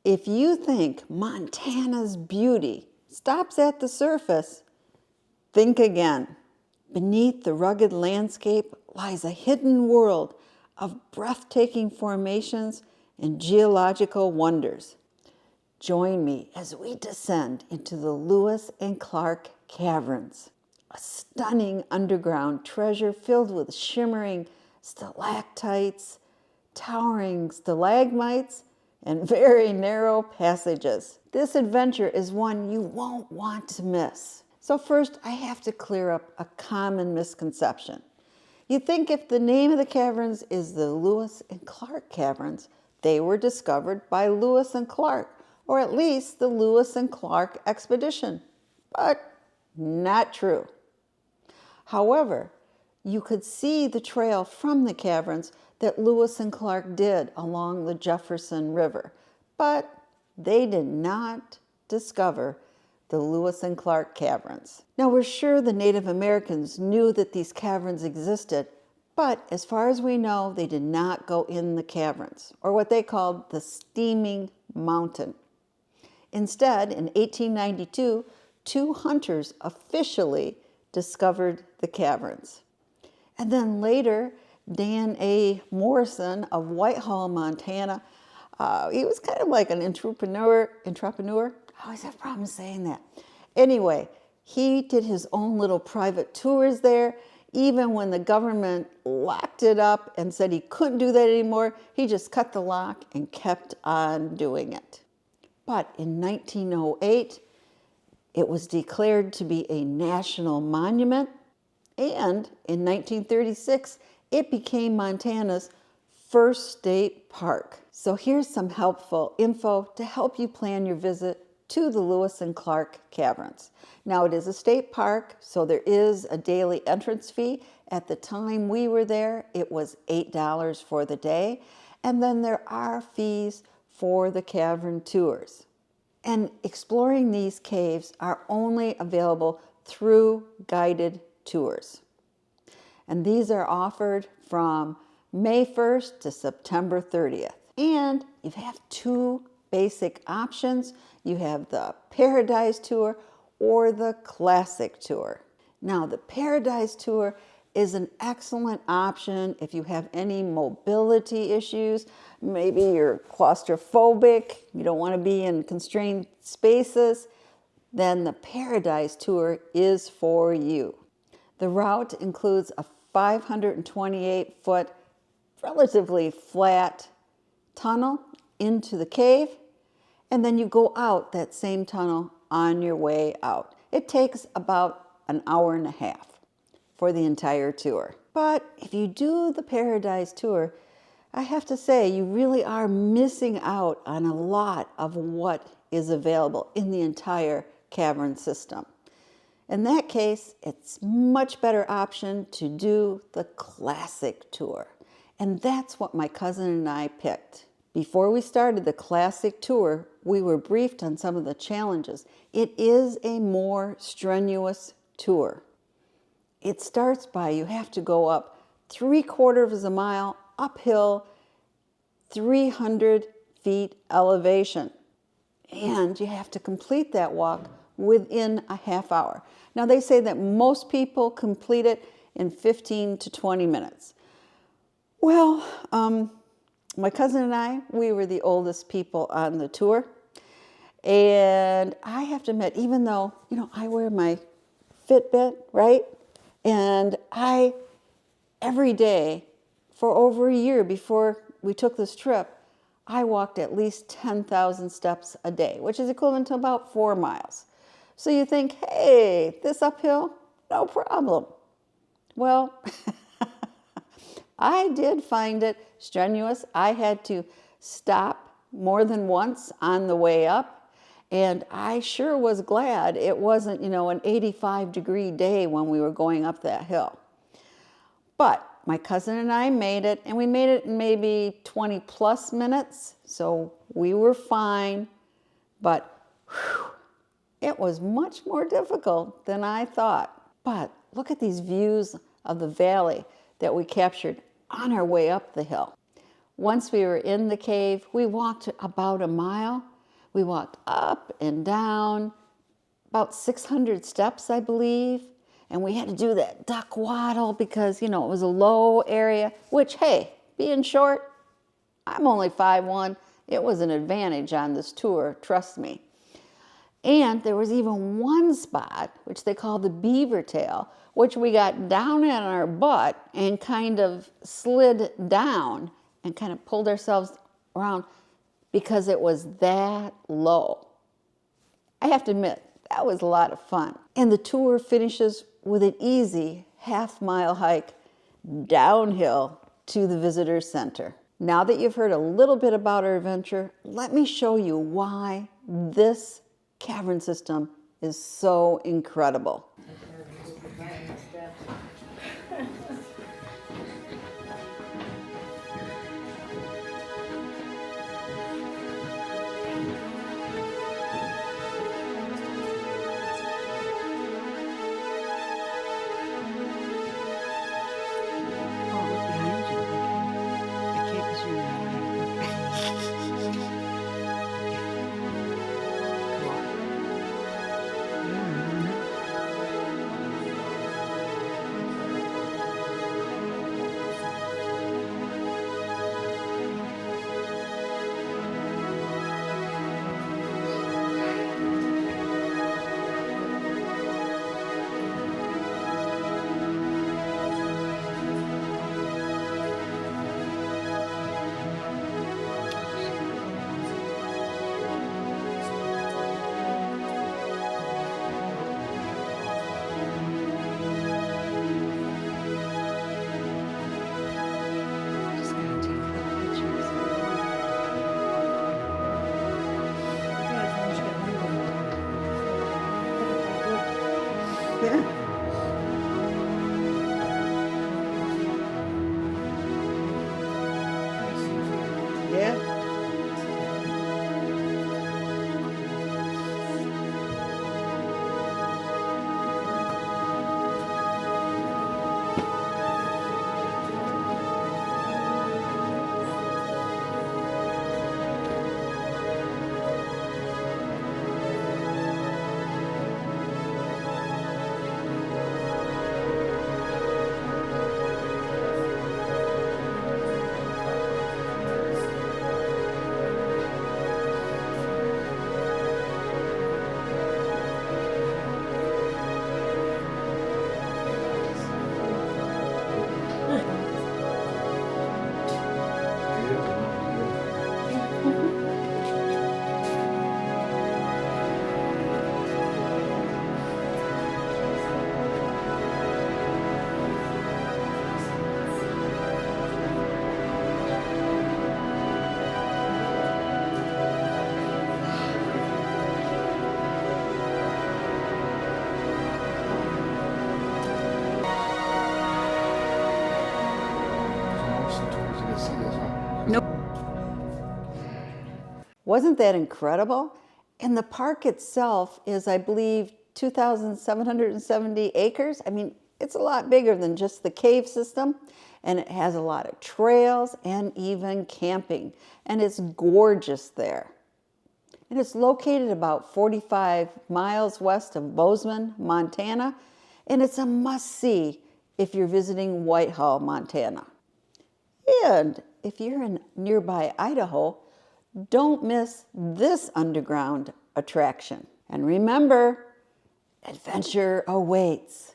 If you think Montana's beauty stops at the surface, think again. Beneath the rugged landscape lies a hidden world of breathtaking formations and geological wonders. Join me as we descend into the Lewis and Clark Caverns, a stunning underground treasure filled with shimmering stalactites, towering stalagmites, and very narrow passages. This adventure is one you won't want to miss. So first, I have to clear up a common misconception. You think if the name of the caverns is the Lewis and Clark Caverns, they were discovered by Lewis and Clark, or at least the Lewis and Clark expedition. But not true. However, you could see the trail from the caverns that Lewis and Clark did along the Jefferson River, but they did not discover the Lewis and Clark Caverns. Now, we're sure the Native Americans knew that these caverns existed, but as far as we know, they did not go in the caverns, or what they called the Steaming Mountain. Instead, in 1892, 2 hunters officially discovered the caverns. And then later, Dan A. Morrison of Whitehall, Montana, he was kind of like an entrepreneur. I always have problems saying that. Anyway, he did his own little private tours there. Even when the government locked it up and said he couldn't do that anymore, he just cut the lock and kept on doing it. But in 1908, it was declared to be a national monument, and in 1936, it became Montana's first state park. So here's some helpful info to help you plan your visit to the Lewis and Clark Caverns. Now, it is a state park, so there is a daily entrance fee. At the time we were there, it was $8 for the day, and then there are fees for the cavern tours. And exploring these caves are only available through guided tours. And these are offered from May 1st to September 30th. And you have 2 basic options. You have the Paradise Tour or the Classic Tour. Now, the Paradise Tour is an excellent option if you have any mobility issues. Maybe you're claustrophobic, you don't want to be in constrained spaces, then the Paradise Tour is for you. The route includes a 528-foot, relatively flat tunnel into the cave, and then you go out that same tunnel on your way out. It takes about an hour and a half for the entire tour. But if you do the Paradise Tour, I have to say you really are missing out on a lot of what is available in the entire cavern system. In that case, it's a much better option to do the Classic Tour. And that's what my cousin and I picked. Before we started the Classic Tour, we were briefed on some of the challenges. It is a more strenuous tour. It starts by you have to go up 3/4 of a mile uphill, 300 feet elevation. And you have to complete that walk within a half hour. Now, they say that most people complete it in 15 to 20 minutes. Well, my cousin and I, we were the oldest people on the tour. And I have to admit, even though, I wear my Fitbit, right? And every day for over a year before we took this trip, I walked at least 10,000 steps a day, which is equivalent to about 4 miles. So you think, hey, this uphill, no problem. Well, I did find it strenuous. I had to stop more than once on the way up, and I sure was glad it wasn't, an 85-degree day when we were going up that hill. But my cousin and I made it, and we made it in maybe 20 plus minutes, so we were fine, but it was much more difficult than I thought. But look at these views of the valley that we captured on our way up the hill. Once we were in the cave, we walked about a mile, We walked up and down, about 600 steps, I believe. And we had to do that duck waddle because, it was a low area, which, hey, being short, I'm only 5'1". It was an advantage on this tour, trust me. And there was even one spot, which they call the beaver tail, which we got down on our butt and kind of slid down and kind of pulled ourselves around because it was that low. I have to admit, that was a lot of fun. And the tour finishes with an easy half-mile hike downhill to the visitor center. Now that you've heard a little bit about our adventure, let me show you why this cavern system is so incredible. Wasn't that incredible? And the park itself is, I believe, 2,770 acres. I mean, it's a lot bigger than just the cave system. And it has a lot of trails and even camping. And it's gorgeous there. And it's located about 45 miles west of Bozeman, Montana. And it's a must-see if you're visiting Whitehall, Montana. And if you're in nearby Idaho, don't miss this underground attraction. And remember, adventure awaits.